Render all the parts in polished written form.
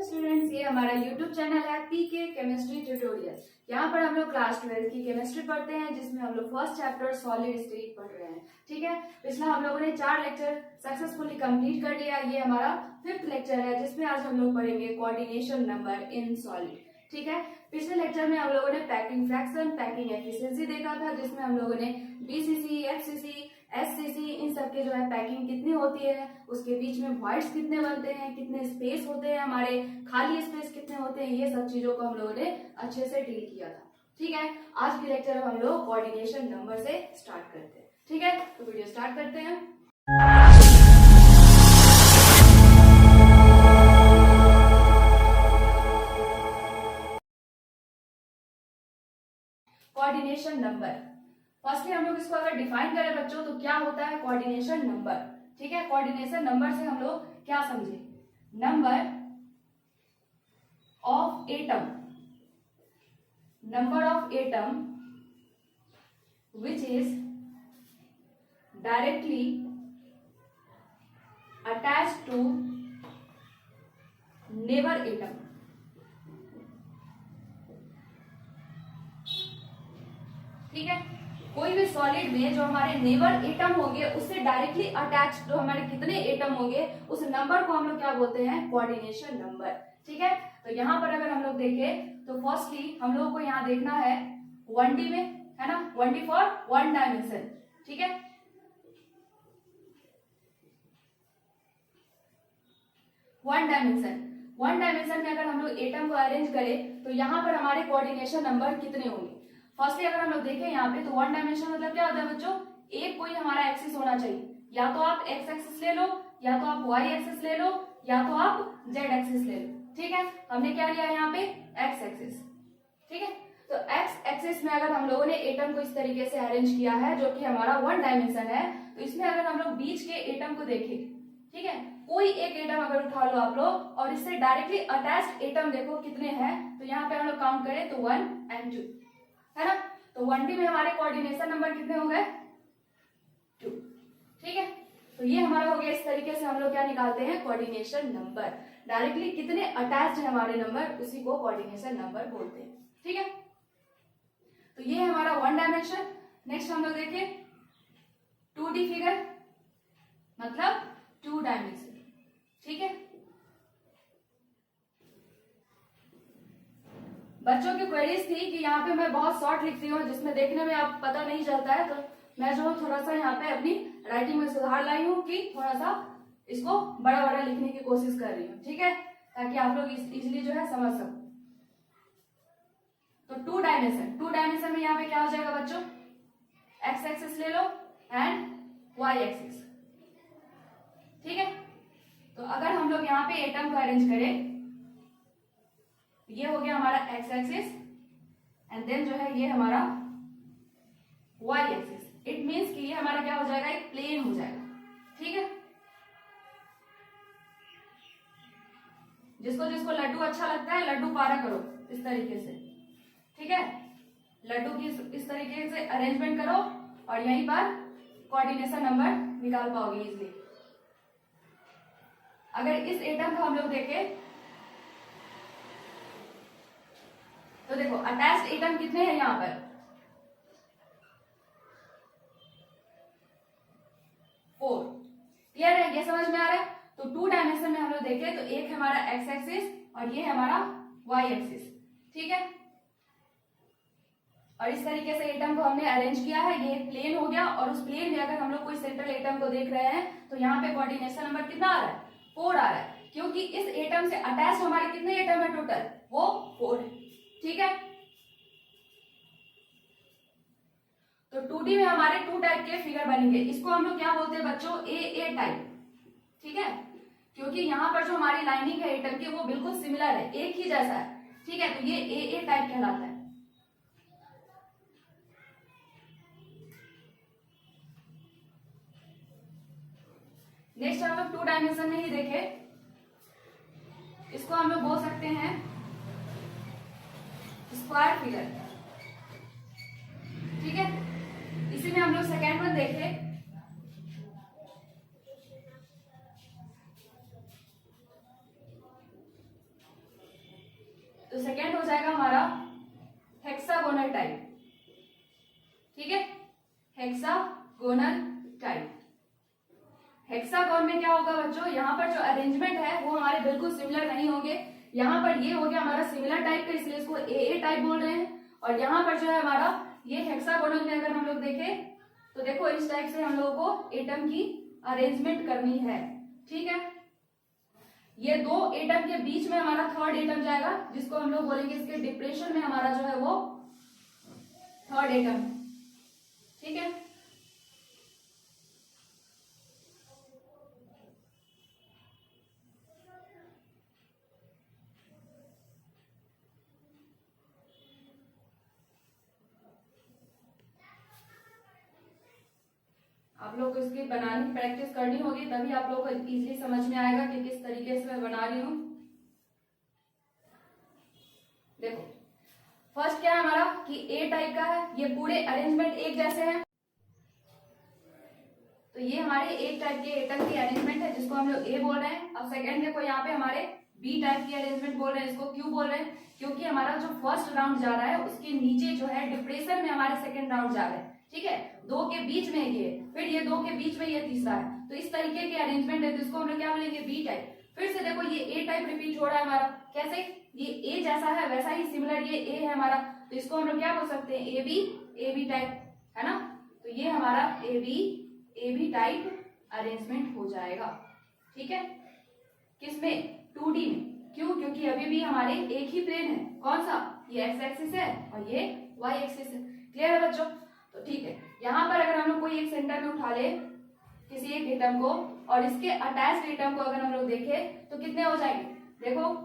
Students, ये हमारा YouTube channel है पीके केमिस्ट्री ट्यूटोरियल। यहाँ पर हम लोग क्लास 12 की केमिस्ट्री पढ़ते हैं, जिसमें हम लोग फर्स्ट चैप्टर सॉलिड स्टेट पढ़ रहे हैं। ठीक है, पिछला हम लोगों ने 4 लेक्चर सक्सेसफुली कंप्लीट कर लिया। ये हमारा 5th लेक्चर है, जिसमें आज हम लोग पढ़ेंगे कोऑर्डिनेशन नंबर इन सॉलिड। ठीक है, पिछले लेक्चर में हम लोगों ने पैकिंग फ्रैक्शन, पैकिंग एफिशिएंसी देखा था, जिसमें हम लोगों ने बीसीसी, एफसीसी, एससीसी इन सब के जो है पैकिंग कितनी होती है, उसके बीच में वॉइड्स कितने बनते हैं, कितने स्पेस होते हैं, हमारे खाली स्पेस कितने होते हैं, ये सब चीजों को हम लोगों ने अच्छे से डील किया था। ठीक है, आज की लेक्चर हम लोग कोऑर्डिनेशन नंबर से स्टार्ट करते हैं। ठीक है, तो वीडियो स्टार्ट करते हैं। कोऑर्डिनेशन नंबर, फर्स्टली हम लोग इसको अगर डिफाइन करें बच्चों, तो क्या होता है कोऑर्डिनेशन नंबर। ठीक है, कोऑर्डिनेशन नंबर से हम लोग क्या समझे, number of atom, number of atom which is directly attached to neighbor atom। ठीक है, कोई भी सॉलिड में जो हमारे नेबर एटम होंगे, उससे डायरेक्टली अटैच जो हमारे कितने एटम होंगे, उस नंबर को हम लोग क्या बोलते हैं, कोऑर्डिनेशन नंबर। ठीक है, तो यहाँ पर अगर हम लोग देखें तो फर्स्टली हम लोग को यहाँ देखना है 1D में, है ना, 1D फॉर 1 डायमेंशन। ठीक है, वन डायमेंशन में अगर हम लोग एटम को अरेंज करें तो यहाँ पर हमारे कोऑर्डिनेशन नंबर कितने होंगे। फर्स्टली अगर हम लोग देखें यहाँ पे, तो 1 डायमेंशन मतलब क्या होता है बच्चों, एक कोई हमारा एक्सिस होना चाहिए, या तो आप एक्स एक्सिस ले लो, या तो आप वाई एक्सिस ले लो, या तो आप जेड एक्सिस ले लो। ठीक है, हमने क्या लिया यहाँ पे, एक्स एक्सिस। ठीक है, तो एक्स एक्सिस में अगर हम लोगों ने एटम को इस तरीके से अरेंज किया है, जो कि हमारा 1 डायमेंशन है, तो इसमें अगर हम लोग बीच के एटम को देखें, ठीक है, कोई एक एटम अगर उठा लो आप लोग और इससे डायरेक्टली अटैच्ड एटम देखो कितने हैं, तो यहाँ पे हम लोग काउंट करें तो 1 and 2, है ना। तो 1D में हमारे कोऑर्डिनेशन नंबर कितने हो गए, 2। ठीक है, तो ये हमारा हो गया। इस तरीके से हम लोग क्या निकालते हैं, कोऑर्डिनेशन नंबर, डायरेक्टली कितने अटैच्ड है हमारे नंबर, उसी को कोऑर्डिनेशन नंबर बोलते हैं। ठीक है, तो ये है हमारा 1 डायमेंशन। नेक्स्ट हम लोग देखें 2D फिगर, मतलब 2 डायमेंशन। ठीक है, बच्चों की क्वेरीज थी कि यहाँ पे मैं बहुत शॉर्ट लिखती हूँ, जिसमें देखने में आप पता नहीं चलता है, तो मैं जो थोड़ा सा यहाँ पे अपनी राइटिंग में सुधार लाई हूँ कि थोड़ा सा इसको बड़ा बड़ा लिखने की कोशिश कर रही हूँ। ठीक है, ताकि आप लोग इजिली जो है समझ सको। तो 2 डायमेंशन में यहाँ पे क्या हो जाएगा बच्चों, एक्स एक्सिस ले लो एंड वाई एक्सिस। ठीक है, तो अगर हम लोग यहाँ पे एटम को अरेंज करें, ये हो गया हमारा एक्स एक्सिस एंड देन जो है ये हमारा वाई एक्सिस। इट मींस कि ये हमारा क्या हो जाएगा, एक प्लेन हो जाएगा। ठीक है, जिसको जिसको लड्डू अच्छा लगता है, लड्डू पारा करो इस तरीके से। ठीक है, लड्डू की इस तरीके से अरेंजमेंट करो और यहीं पर कोऑर्डिनेशन नंबर निकाल पाओगे इजिली। अगर इस एटम को हम लोग देखें तो देखो अटैच्ड एटम कितने हैं यहाँ पर, 4। क्लियर है, ये समझ में आ रहा है। तो 2 डायमेंशन में हम लोग देखें तो एक है हमारा एक्स एक्सिस और ये है हमारा वाई एक्सिस। ठीक है, और इस तरीके से एटम को हमने अरेंज किया है, ये एक प्लेन हो गया। और उस प्लेन में अगर हम लोग कोई सेंट्रल एटम को देख रहे हैं, तो यहाँ पे कोऑर्डिनेशन नंबर कितना आ रहा है, 4 आ रहा है, क्योंकि इस एटम से अटैच हमारे कितने एटम है टोटल, वो 4 है। ठीक है, तो 2D में हमारे 2 टाइप के फिगर बनेंगे। इसको हम लोग क्या बोलते हैं बच्चों, ए टाइप। ठीक है, क्योंकि यहाँ पर जो हमारी लाइनिंग है एटम की, वो बिल्कुल सिमिलर है, एक ही जैसा है। ठीक है, तो ये ए टाइप कहलाता है। नेक्स्ट हम लोग 2 डायमेंशन में ही देखें, इसको हम लोग बोल सकते हैं स्क्वायर फिगर। ठीक है, इसी में हम लोग सेकेंड वन देखें, तो सेकेंड हो जाएगा हमारा हेक्सागोनल टाइप। ठीक है, हेक्सागोनल टाइप। हेक्सागोन में क्या होगा बच्चों, यहाँ पर जो अरेंजमेंट है वो हमारे बिल्कुल सिमिलर नहीं होंगे। यहाँ पर ये हो गया हमारा सिमिलर टाइप का, इसलिए इसको ए टाइप बोल रहे हैं। और यहाँ पर जो है हमारा ये हेक्सागोनल में अगर हम लोग देखें तो देखो इस टाइप से हम लोगों को एटम की अरेंजमेंट करनी है। ठीक है, ये दो एटम के बीच में हमारा थर्ड एटम जाएगा, जिसको हम लोग बोलेंगे इसके डिप्रेशन में हमारा जो है वो थर्ड एटम। ठीक है, आप लोग को इसकी बनाने की प्रैक्टिस करनी होगी, तभी आप लोग को इजीली समझ में आएगा कि किस तरीके से मैं बना रही हूं। देखो फर्स्ट क्या है हमारा कि ए टाइप का है, ये पूरे अरेंजमेंट एक जैसे हैं, तो ये हमारे एक टाइप के एटम की अरेंजमेंट है जिसको हम लोग ए बोल रहे हैं। अब सेकेंड देखो यहाँ पे हमारे बी टाइप की अरेंजमेंट बोल रहे हैं, इसको क्यों बोल रहे हैं, क्योंकि हमारा जो फर्स्ट राउंड जा रहा है उसके नीचे जो है डिप्रेशन में हमारे सेकेंड राउंड जा रहा है। ठीक है, दो के बीच में ये, फिर ये दो के बीच में ये तीसरा है, तो इस तरीके के अरेंजमेंट है, तो इसको हम लोग क्या बोलेंगे बी टाइप। फिर से देखो ये ए टाइप रिपीट हो रहा है हमारा, कैसे, ये ए जैसा है वैसा ही सिमिलर ये ए है हमारा, तो इसको हम लोग क्या बोल सकते हैं ए बी टाइप, है ना। तो ये हमारा ए बी टाइप अरेंजमेंट हो जाएगा। ठीक है, किसमें, 2D में। क्यों, क्योंकि अभी भी हमारे एक ही प्लेन है, कौन सा, ये एक्स एक्सिस है और ये वाई एक्सिस है। क्लियर है बच्चों, तो ठीक है, यहाँ पर अगर हम लोग कोई एक सेंटर में उठा ले किसी एक एटम को और इसके अटैच्ड एटम को अगर हम लोग देखें तो कितने हो जाएंगे, देखो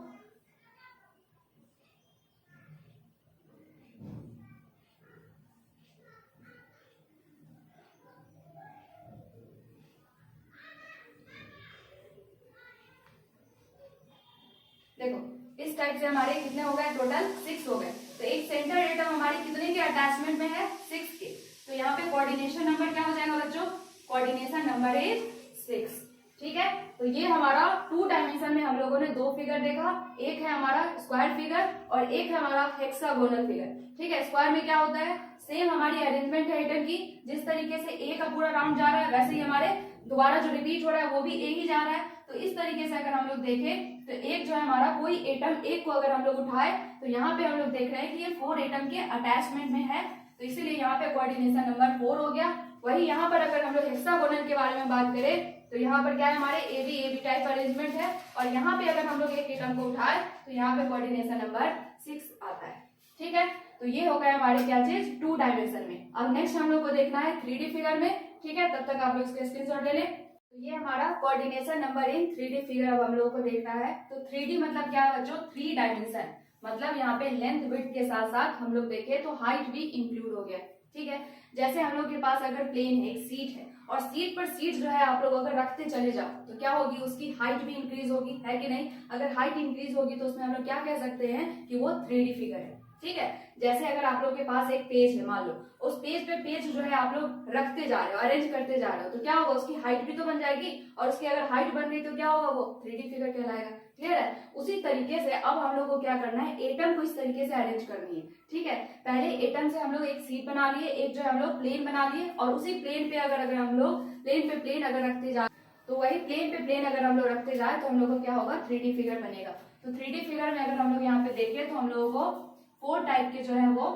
देखो इस टाइप से हमारे कितने हो गए, टोटल 6 हो गए। तो एक सेंटर एटम हमारे कितने के अटैचमेंट में है, 6 के। तो यहाँ पे कोऑर्डिनेशन नंबर क्या हो जाएगा बच्चों, कोऑर्डिनेशन नंबर इज 6। ठीक है, तो ये हमारा 2 डायमेंशन में हम लोगों ने 2 फिगर देखा, एक है हमारा स्क्वायर फिगर और एक है हमारा हेक्सागोनल फिगर। ठीक है, स्क्वायर में क्या होता है, सेम हमारी अरेंजमेंट है एटम की, जिस तरीके से ए का पूरा राउंड जा रहा है वैसे ही हमारे दोबारा जो रिपीट हो रहा है वो भी ए ही जा रहा है। तो इस तरीके से अगर हम लोग देखें तो एक जो है हमारा कोई एटम एक को अगर हम लोग उठाए तो यहाँ पे हम लोग देख रहे हैं कि ये 4 एटम के अटैचमेंट में है, तो इसीलिए यहाँ पे कोऑर्डिनेशन नंबर 4 हो गया। वही यहाँ पर अगर हम लोग हेक्सागोनल के बारे में बात करें तो यहाँ पर क्या है, हमारे ए बी टाइप अरेंजमेंट है, और यहाँ पे अगर हम लोग एक एटम को उठाए तो यहाँ पे कोऑर्डिनेशन नंबर 6 आता है। ठीक है, तो ये हो गया हमारे क्या चीज, 2 डायमेंशन में। अब नेक्स्ट हम लोग को देखना है 3D फिगर में। ठीक है, तब तक आप लोग इसके स्क्रीनशॉट ले लें। तो ये हमारा coordination number in 3D figure अब हम लोगों को देखना है। तो 3D मतलब क्या है बच्चों, 3 डायमेंशन, मतलब यहाँ पे लेंथ विड्थ के साथ साथ हम लोग देखें तो हाइट भी इंक्लूड हो गया। ठीक है, जैसे हम लोग के पास अगर प्लेन है, एक सीट है, और सीट पर सीट जो है आप लोग अगर रखते चले जाओ तो क्या होगी, उसकी हाइट भी इंक्रीज होगी, है कि नहीं। अगर हाइट इंक्रीज होगी तो उसमें हम लोग क्या कह सकते हैं कि वो 3D फिगर है। ठीक है, जैसे अगर आप लोग के पास एक पेज है, मान लो उस पेज पे पेज जो है आप लोग रखते जा रहे हो, अरेंज करते जा रहे हो, तो क्या होगा, उसकी हाइट भी तो बन जाएगी, और उसकी अगर हाइट बन गई तो क्या होगा, वो 3D फिगर कहलाएगा। क्लियर है, उसी तरीके से अब हम लोग को क्या करना है, एटम को इस तरीके से अरेंज करनी है। ठीक है, पहले एटम से हम लोग एक सीट बना लिए, एक जो है हम लोग प्लेन बना लिए, और उसी प्लेन पे अगर हम लोग प्लेन पे प्लेन अगर रखते जाए तो वही प्लेन पे प्लेन अगर हम लोग रखते जाए तो हम लोग को क्या होगा, 3D फिगर बनेगा। तो 3D फिगर में अगर हम लोग यहाँ पे देखें तो हम लोगों को 4 टाइप के जो है वो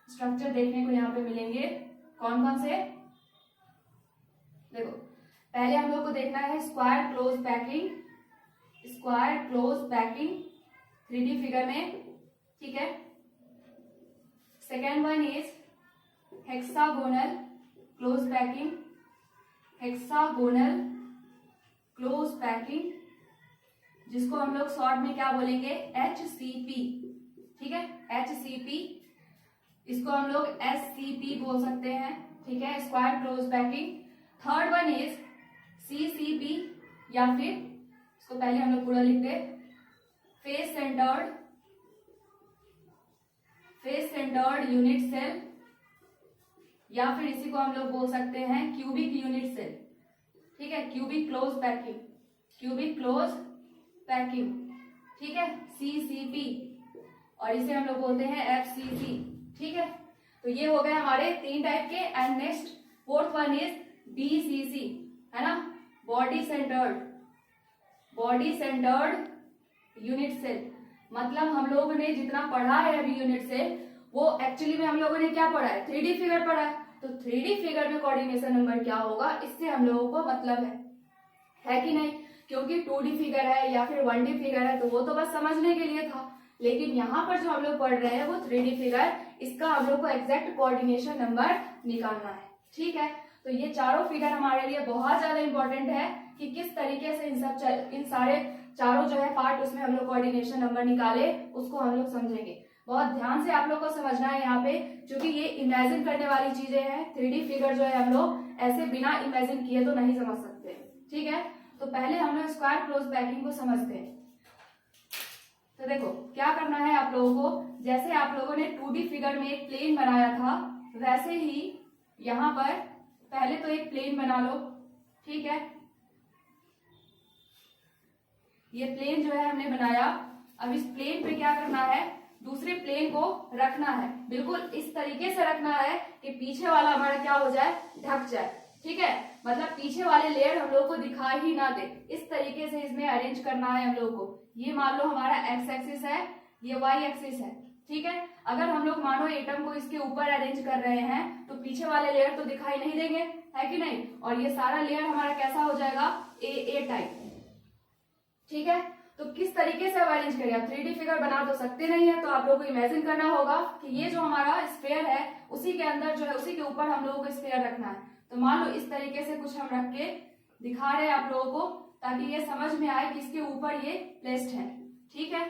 स्ट्रक्चर देखने को यहाँ पे मिलेंगे। कौन कौन से, देखो पहले हम लोग को देखना है square close packing, square close packing 3D figure में। ठीक है, second one is hexagonal close packing, hexagonal close packing, जिसको हम लोग शॉर्ट में क्या बोलेंगे, HCP। ठीक है, HCP, इसको हम लोग SCP बोल सकते हैं। ठीक है, square close packing. Third one is CCP, या फिर इसको पहले हम लोग पूरा लिख दे, फेस सेंटर्ड यूनिट सेल, या फिर इसी को हम लोग बोल सकते हैं क्यूबिक यूनिट सेल। ठीक है, cubic close packing, cubic close packing. ठीक है, CCP। और इसे हम लोग बोलते हैं FCC। ठीक है, तो ये हो गए हमारे 3 टाइप के। And next fourth one is BCC, है ना, बॉडी सेंटर्ड यूनिट सेल। मतलब हम लोगों ने जितना पढ़ा है अभी यूनिट सेल, वो एक्चुअली में हम लोगों ने क्या पढ़ा है, 3D फिगर पढ़ा है। तो 3D फिगर में कोऑर्डिनेशन नंबर क्या होगा, इससे हम लोगों को मतलब है कि नहीं, क्योंकि 2D फिगर है या फिर 1D फिगर है तो वो तो बस समझने के लिए था, लेकिन यहाँ पर जो हम लोग पढ़ रहे हैं वो 3D फिगर, इसका हम लोग को एग्जैक्ट कोऑर्डिनेशन नंबर निकालना है। ठीक है, तो ये चारों फिगर हमारे लिए बहुत ज्यादा इंपॉर्टेंट है कि किस तरीके से इन सारे चारों जो है पार्ट, उसमें हम लोग कोऑर्डिनेशन नंबर निकाले, उसको हम लोग समझेंगे। बहुत ध्यान से आप लोग को समझना है यहाँ पे, क्योंकि ये इमेजिन करने वाली चीजें हैं। 3D फिगर जो है हम लोग ऐसे बिना इमेजिन किए तो नहीं समझ सकते। ठीक है, तो पहले हम लोग स्क्वायर क्लोज पैकिंग को समझते हैं। तो देखो क्या करना है आप लोगों को, जैसे आप लोगों ने 2D फिगर में एक प्लेन बनाया था, वैसे ही यहाँ पर पहले तो एक प्लेन बना लो। ठीक है, ये प्लेन जो है हमने बनाया। अब इस प्लेन पे क्या करना है, दूसरे प्लेन को रखना है, बिल्कुल इस तरीके से रखना है कि पीछे वाला हमारा क्या हो जाए, ढक जाए। ठीक है, मतलब पीछे वाले लेयर हम लोग को दिखाई ही ना दे, इस तरीके से इसमें अरेंज करना है हम लोग को। ये मान लो हमारा एक्स एक्सिस है, ये वाई एक्सिस है। ठीक है, अगर हम लोग मानो एटम को इसके ऊपर अरेंज कर रहे हैं तो पीछे वाले लेयर तो दिखाई नहीं देंगे, है कि नहीं, और ये सारा लेयर हमारा कैसा हो जाएगा, ए टाइप। ठीक है, तो किस तरीके से अरेंज करें, आप 3D फिगर बना तो सकते नहीं है, तो आप लोगों को इमेजिन करना होगा कि ये जो हमारा स्फीयर है उसी के अंदर जो है, उसी के ऊपर हम लोगों को स्फीयर रखना है। तो मान लो इस तरीके से कुछ हम रख के दिखा रहे हैं आप लोगों को, ताकि ये समझ में आए कि इसके ऊपर ये प्लेस्ड है। ठीक है,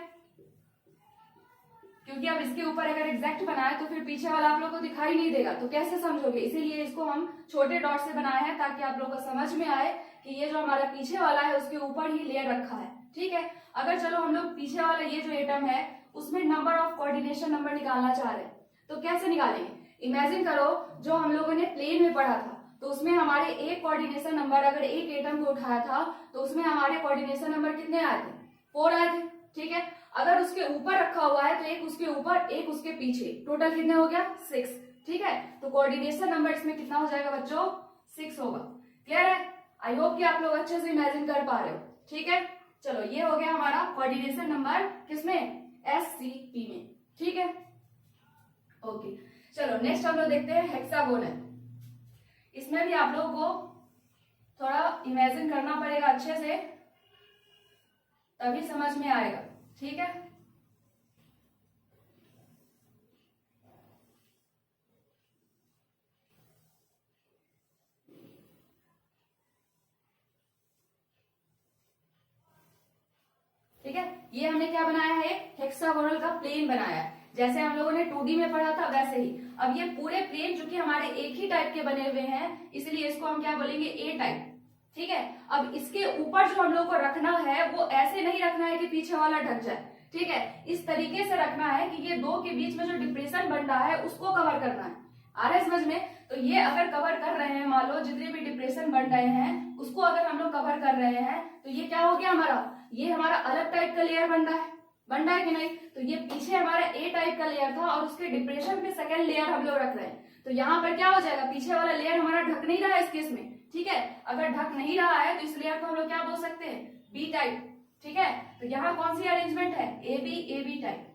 क्योंकि अब इसके ऊपर अगर एग्जैक्ट बनाए तो फिर पीछे वाला आप लोग को दिखाई नहीं देगा, तो कैसे समझोगे, इसीलिए इसको हम छोटे डॉट से बनाए हैं, ताकि आप लोग को समझ में आए कि ये जो हमारा पीछे वाला है उसके ऊपर ही लेयर रखा है। ठीक है, अगर चलो हम लोग पीछे वाला ये जो एटम है उसमें नंबर ऑफ कोऑर्डिनेशन नंबर निकालना चाह रहे हैं, तो कैसे निकालेंगे, इमेजिन करो जो हम लोगों ने प्लेन में पढ़ा था, तो उसमें हमारे एक कोऑर्डिनेशन नंबर, अगर एक एटम को उठाया था तो उसमें हमारे कोऑर्डिनेशन नंबर कितने आए थे, 4 आए थे। ठीक है, अगर उसके ऊपर रखा हुआ है तो एक उसके ऊपर एक उसके पीछे, टोटल कितने हो गया, 6। ठीक है, तो कोऑर्डिनेशन नंबर इसमें कितना हो जाएगा बच्चों, 6 होगा। क्लियर है, आई होप कि आप लोग अच्छे से इमेजिन कर पा रहे हो। ठीक है, चलो ये हो गया हमारा कोऑर्डिनेशन नंबर किसमें, SCP में। ठीक है, ओके, चलो नेक्स्ट हम लोग देखते हैं हेक्सागोनल। इसमें भी आप लोगों को थोड़ा इमेजिन करना पड़ेगा अच्छे से, तभी समझ में आएगा। ठीक है, ठीक है, ये हमने क्या बनाया है, हेक्सागोनल का प्लेन बनाया है, जैसे हम लोगों ने 2D में पढ़ा था वैसे ही। अब ये पूरे प्लेन चूंकि हमारे एक ही टाइप के बने हुए हैं, इसलिए इसको हम क्या बोलेंगे, ए टाइप। ठीक है, अब इसके ऊपर जो हम लोग को रखना है वो ऐसे नहीं रखना है कि पीछे वाला ढक जाए। ठीक है, इस तरीके से रखना है कि ये दो के बीच में जो डिप्रेशन बन रहा है उसको कवर करना है। आ रहा है समझ में, तो ये अगर कवर कर रहे हैं, मान लो जितने भी डिप्रेशन बन रहे हैं उसको अगर हम लोग कवर कर रहे हैं, तो ये क्या हो गया हमारा, ये हमारा अलग टाइप का लेयर बन रहा है कि नहीं। तो ये पीछे हमारा ए टाइप का लेयर था और उसके डिप्रेशन पे सेकंड लेयर हम लोग रख रहे हैं, तो यहाँ पर क्या हो जाएगा, पीछे वाला लेयर हमारा ढक नहीं रहा है इस केस में। ठीक है, अगर ढक नहीं रहा है तो इस लेयर को हम लोग क्या बोल सकते हैं, बी टाइप। ठीक है, तो यहाँ कौन सी अरेंजमेंट है, ए बी टाइप।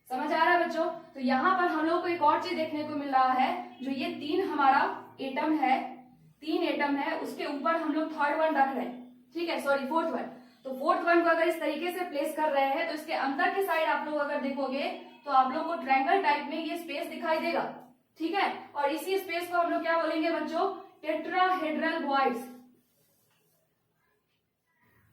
समझ आ रहा है बच्चों, तो यहाँ पर हम लोग को एक और चीज देखने को मिल रहा है, जो ये 3 हमारा एटम है, 3 एटम है, उसके ऊपर हम लोग थर्ड वन रख रहे हैं। ठीक है, सॉरी फोर्थ वन। तो फोर्थ वन को अगर इस तरीके से प्लेस कर रहे हैं तो इसके अंदर की साइड आप लोग अगर देखोगे तो आप लोग को ट्रायंगल टाइप में ये स्पेस दिखाई देगा। ठीक है, और इसी स्पेस को हम लोग क्या बोलेंगे बच्चों, टेट्राहेड्रल वॉइड्स।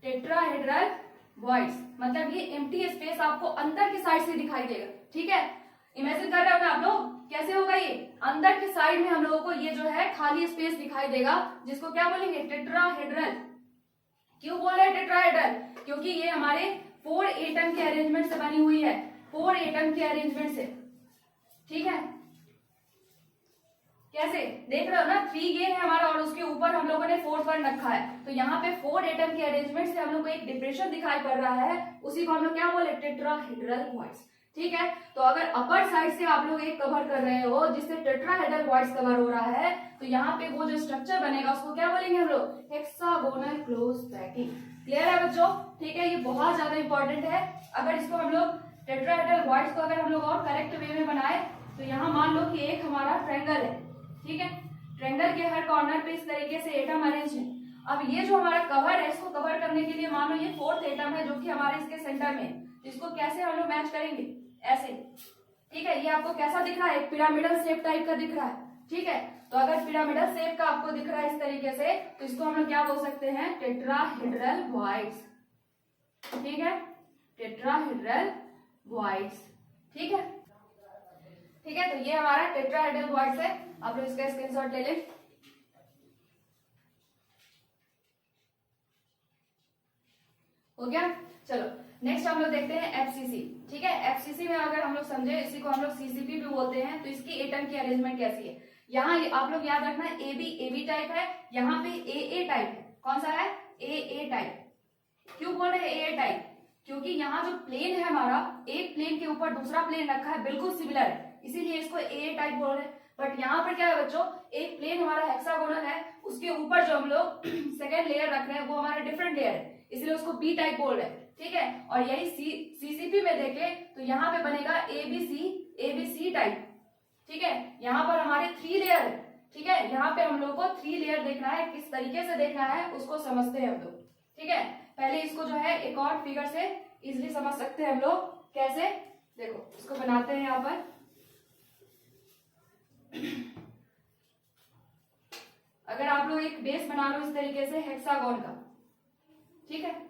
टेट्राहेड्रल वॉइड्स मतलब ये एम्प्टी स्पेस आपको अंदर की साइड से दिखाई देगा। ठीक है, इमेजिन कर रहे हो ना आप लोग, कैसे होगा, ये अंदर की साइड में हम लोगों को ये जो है खाली स्पेस दिखाई देगा, जिसको क्या बोलेंगे, टेट्राहेड्रल। क्यों बोल रहे हैं टेट्राहेड्रल, क्योंकि ये हमारे 4 एटम के अरेंजमेंट से बनी हुई है, 4 एटम के अरेंजमेंट से। ठीक है, कैसे देख रहे हो ना, 3 ये है हमारा और उसके ऊपर हम लोगों ने 4th वन रखा है, तो यहाँ पे 4 एटम के अरेंजमेंट से हम लोग को एक डिप्रेशन दिखाई पड़ रहा है, उसी को हम लोग क्या बोले, टेट्राहेड्रल वॉइड्स। ठीक है। तो अगर अपर साइड से आप लोग एक कवर कर रहे हो जिससे टेट्राहेड्रल वॉइड्स कवर हो रहा है, तो यहाँ पे वो जो स्ट्रक्चर बनेगा उसको क्या बोलेंगे हम लोग, हेक्सागोनल क्लोज पैकिंग। क्लियर है बच्चों? ठीक है, ये बहुत ज्यादा इंपॉर्टेंट है। अगर इसको हम लोग टेट्राहेड्रल वॉइड्स को अगर हम लोग और करेक्ट वे में बनाए, तो यहाँ मान लो कि एक हमारा ट्रायंगल है, ठीक है, ट्रायंगल के हर कॉर्नर पे इस तरीके से एटम अरेंज है। अब ये जो हमारा कवर है, इसको कवर करने के लिए मान लो ये फोर्थ एटम है जो कि हमारे इसके सेंटर में है, इसको कैसे हम लोग मैच करेंगे, ऐसे, ठीक है। ये आपको कैसा दिख रहा है, एक पिरामिडल शेप टाइप का दिख रहा है, ठीक है। तो अगर पिरामिडल शेप का आपको दिख रहा है इस तरीके से, तो इसको हम लोग क्या बोल सकते हैं, टेट्राहेड्रल वॉइड्स, ठीक है, टेट्राहेड्रल वॉइड्स, ठीक है, ठीक है। तो ये हमारा टेट्राहेड्रल वॉइड्स है, आप लोग इसका स्क्रीनशॉट ले लें। हो गया, चलो नेक्स्ट हम लोग देखते हैं एफसीसी, ठीक है। एफसीसी में अगर हम लोग समझे, इसी को हम लोग सीसीपी भी बोलते हैं। तो इसकी एटम की अरेंजमेंट कैसी है, यहाँ आप लोग याद रखना है एबी टाइप है, यहाँ पे ए टाइप है। कौन सा है, ए टाइप। क्यों बोल रहे हैं ए टाइप, क्योंकि यहाँ जो प्लेन है हमारा, एक प्लेन के ऊपर दूसरा प्लेन रखा है, बिल्कुल सिमिलर है, इसीलिए इसको ए टाइप बोल रहे हैं। बट यहाँ पर क्या है बच्चों, एक प्लेन हमारा हेक्सागोनल है, उसके ऊपर जो हम लोग सेकेंड लेयर रख रहे हैं वो हमारा डिफरेंट लेयर है, इसलिए उसको बी टाइप बोल रहे हैं, ठीक है। और यही सीसीपी में देखें तो यहाँ पे बनेगा एबीसी टाइप, ठीक है। यहाँ पर हमारे 3 लेयर है, ठीक है। यहाँ पे हम लोग को 3 लेयर देखना है, किस तरीके से देखना है उसको समझते हैं हम लोग, ठीक है। पहले इसको जो है एक और फिगर से इजिली समझ सकते हैं हम लोग, कैसे, देखो इसको बनाते हैं यहाँ पर। अगर आप लोग एक बेस बना लो इस तरीके से हेक्सागोन का, ठीक है,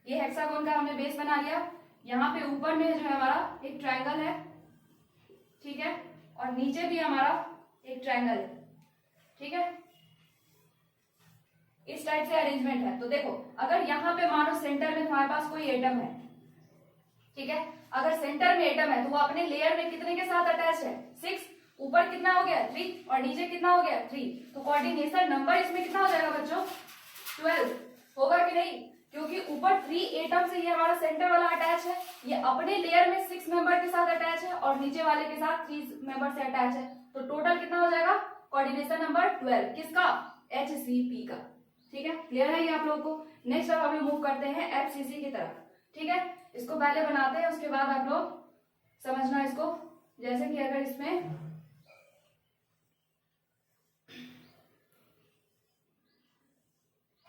ये हेक्सागोन का हमने बेस बना लिया। यहाँ पे ऊपर में जो है हमारा एक ट्रायंगल है, ठीक है, और नीचे भी हमारा एक ट्रायंगल है, ठीक है। इस टाइप से अरेंजमेंट है। तो देखो अगर यहाँ पे मानो सेंटर में हमारे पास कोई एटम है, ठीक है, अगर सेंटर में एटम है तो वो अपने लेयर में कितने के साथ अटैच है, 6, ऊपर कितना हो गया 3 और नीचे कितना हो गया 3, तो कोऑर्डिनेशन नंबर इसमें कितना हो जाएगा बच्चों, 12 होगा कि नहीं, क्योंकि ऊपर 3 एटम से ये हमारा सेंटर वाला अटैच है, ये अपने लेयर में 6 मेंबर के साथ अटैच है और नीचे वाले के साथ 3 मेंबर से अटैच है, तो टोटल कितना हो जाएगा, कोऑर्डिनेशन नंबर 12, किसका, HCP का, ठीक है। क्लियर है ये आप लोगों को? नेक्स्ट अब हम लोग मूव करते हैं FCC की तरफ, ठीक है। इसको पहले बनाते हैं, उसके बाद आप लोग समझना इसको। जैसे कि अगर इसमें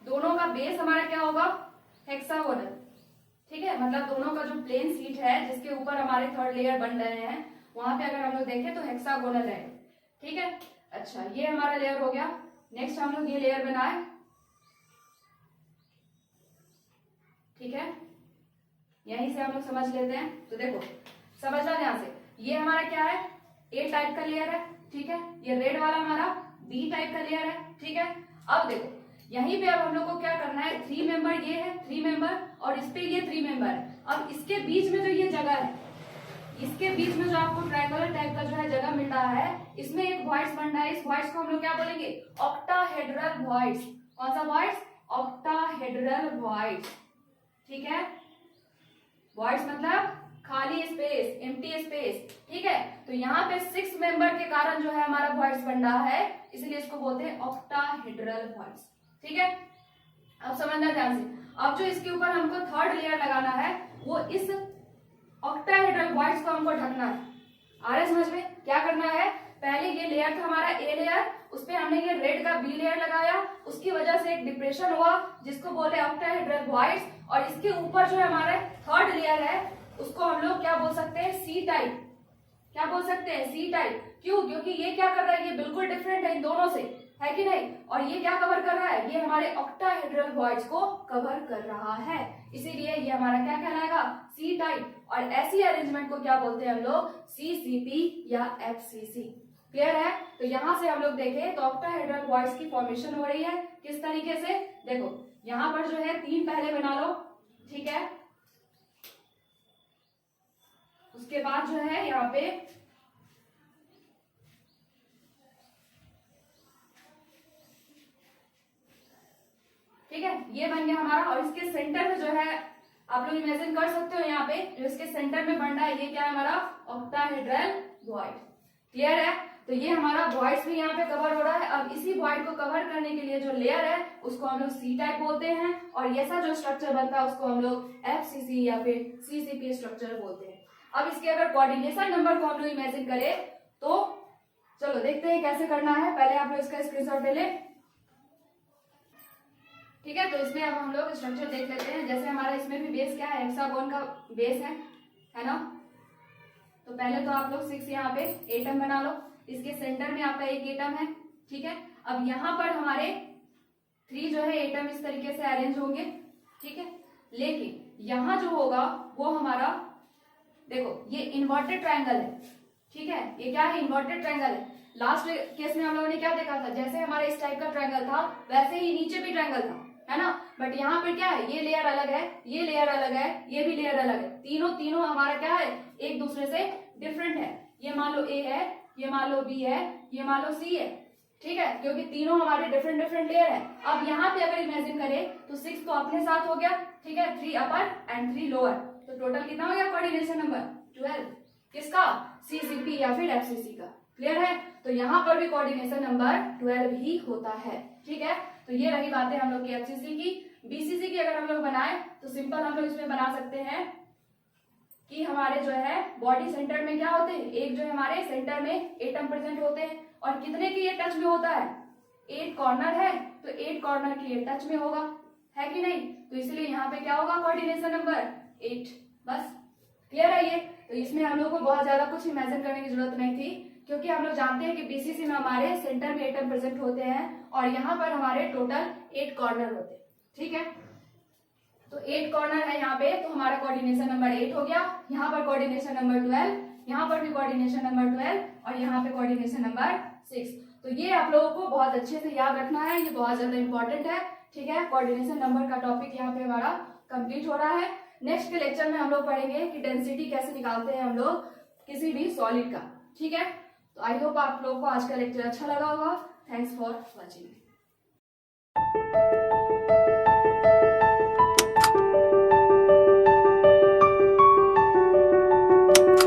दोनों का बेस हमारा क्या होगा, हेक्सागोनल, ठीक है, मतलब दोनों का जो प्लेन शीट है जिसके ऊपर हमारे थर्ड लेयर बन रहे हैं, वहां पे अगर हम लोग देखें तो हेक्सागोनल है, ठीक है। अच्छा ये हमारा लेयर हो गया। नेक्स्ट हम लोग ये लेयर बनाए, ठीक है, यहीं से हम लोग समझ लेते हैं। तो देखो समझना ध्यान से, ये हमारा क्या है, ए टाइप का लेयर है, ठीक है, ये रेड वाला हमारा बी टाइप का लेयर है, ठीक है। अब देखो यहीं पे अब हम लोग को क्या करना है, 3 मेंबर ये है, 3 मेंबर और इस पे ये 3 मेंबर है। अब इसके बीच में जो ये जगह है, इसके बीच में जो आपको ट्रायंगुलर टाइप का जो है जगह मिल रहा है, इसमें एक वॉइड्स बन रहा है, इस वॉइड्स को हम लोग क्या बोलेंगे, ऑक्टाहेड्रल वॉइड्स। कौन सा वॉइड्स, ऑक्टाहेड्रल वॉइड्स, ठीक है। वॉइड्स मतलब खाली स्पेस, एम्प्टी स्पेस, ठीक है। तो यहाँ पे 6 मेंबर के कारण जो है हमारा वॉइड्स बन रहा है, इसलिए इसको बोलते हैं ऑक्टाहेड्रल वॉइड्स, ठीक है। अब समझना ध्यान से, अब जो इसके ऊपर हमको थर्ड लेयर लगाना है, वो इस ऑक्टाहेड्रल वॉइड्स को हमको ढकना है। आ रहा है समझ में, क्या करना है, पहले ये लेयर था हमारा ए लेयर, उस पे हमने ये रेड का बी लेयर लगाया, उसकी वजह से एक डिप्रेशन हुआ जिसको बोले ऑक्टाहेड्रल वॉइड्स, और इसके ऊपर जो हमारा थर्ड लेयर है उसको हम लोग क्या बोल सकते हैं, सी टाइप। क्या बोल सकते हैं, सी टाइप। क्यों, क्योंकि ये क्या कर रहा है, ये बिल्कुल डिफरेंट है इन दोनों से, है कि नहीं, और ये क्या कवर कर रहा है, ये हमारे ऑक्टाहेड्रल वॉइड्स को कवर कर रहा है, इसीलिए ये हमारा क्या कहलाएगा, सी टाइप। और ऐसी अरेंजमेंट को क्या बोलते हैं हम लोग, सीसीपी या एफसीसी। क्लियर है? तो यहां से हम लोग देखें तो ऑक्टाहेड्रल वॉइड्स की फॉर्मेशन हो रही है किस तरीके से, देखो यहां पर जो है 3 पहले बना लो, ठीक है, उसके बाद जो है यहाँ पे ठीक है, ये बन गया हमारा। और इसके सेंटर में जो है आप लोग इमेजिन कर सकते हो, यहाँ पे जो इसके सेंटर में बन रहा है ये क्या है हमारा ऑक्टाहेड्रल वॉइड। क्लियर है? तो ये हमारा वॉइड्स भी यहाँ पे कवर हो रहा है। अब इसी वॉइड को कवर करने के लिए जो लेयर है उसको हम लोग सी टाइप बोलते हैं, और ऐसा जो स्ट्रक्चर बनता है उसको हम लोग एफसीसी या फिर सीसीपी स्ट्रक्चर बोलते हैं। अब इसके अगर कोऑर्डिनेशन नंबर को हम लोग इमेजिन करें तो चलो देखते हैं कैसे करना है। पहले आप लोग इसका स्क्रीनशॉट ले लें। ठीक है, तो इसमें अब हम लोग स्ट्रक्चर देख लेते हैं। जैसे हमारा इसमें भी बेस क्या है, हेक्सागोन का बेस है ना। तो पहले तो आप लोग 6 यहाँ पे एटम बना लो। इसके सेंटर में आपका एक एटम है। ठीक है, अब यहाँ पर हमारे 3 जो है एटम इस तरीके से अरेंज होंगे। ठीक है, लेकिन यहाँ जो होगा वो हमारा देखो ये इन्वर्टेड ट्रायंगल है। ठीक है, ये क्या है इन्वर्टेड ट्रायंगल है। लास्ट केस में हम लोगों ने क्या देखा था, जैसे हमारे इस टाइप का ट्रायंगल था वैसे ही नीचे भी ट्रायंगल था, है ना। बट यहाँ पर क्या है, ये लेयर अलग है, ये लेयर अलग है, ये भी लेयर अलग है। तीनों हमारा क्या है एक दूसरे से डिफरेंट है। ये मान लो ए है, ये मान लो बी है, ये मान लो सी है। ठीक है, क्योंकि तीनों हमारे डिफरेंट लेयर है। अब यहाँ पे अगर इमेजिन करें तो 6 तो अपने साथ हो गया। ठीक है, 3 अपर एंड 3 लोअर, तो टोटल कितना हो गया कोऑर्डिनेशन नंबर 12। किसका, सीसीपी या फिर एफसीसी का। क्लियर है? तो यहाँ पर भी कोऑर्डिनेशन नंबर 12 ही होता है। ठीक है, तो ये रही बातें हम लोग की एफसीसी की। बीसीसी की अगर हम लोग बनाए तो सिंपल हम लोग इसमें बना सकते हैं कि हमारे जो है बॉडी सेंटर में क्या होते हैं, एक जो है हमारे सेंटर में एटम प्रेजेंट होते हैं, और कितने की ये टच में होता है, 8 कॉर्नर है तो 8 कॉर्नर की ये टच में होगा, है कि नहीं। तो इसलिए यहाँ पे क्या होगा कोऑर्डिनेशन नंबर 8। बस क्लियर है ये। तो इसमें हम लोग को बहुत ज्यादा कुछ इमेजिन करने की जरूरत नहीं थी, क्योंकि हम लोग जानते हैं कि बीसीसी में हमारे सेंटर में एटम प्रेजेंट होते हैं और यहाँ पर हमारे टोटल 8 कॉर्नर होते हैं। ठीक है, तो 8 कॉर्नर है यहाँ पे, तो हमारा कोऑर्डिनेशन नंबर 8 हो गया। यहाँ पर कोऑर्डिनेशन नंबर 12, यहाँ पर भी कोऑर्डिनेशन नंबर 12, और यहाँ पे कोऑर्डिनेशन नंबर 6। तो ये आप लोगों को बहुत अच्छे से याद रखना है, ये बहुत ज्यादा इंपॉर्टेंट है। ठीक है, कोऑर्डिनेशन नंबर का टॉपिक यहाँ पे हमारा कंप्लीट हो रहा है। नेक्स्ट के लेक्चर में हम लोग पढ़ेंगे कि डेंसिटी कैसे निकालते हैं हम लोग किसी भी सॉलिड का। ठीक है, तो आई होप आप लोगों को आज का लेक्चर अच्छा लगा होगा। Thanks for watching.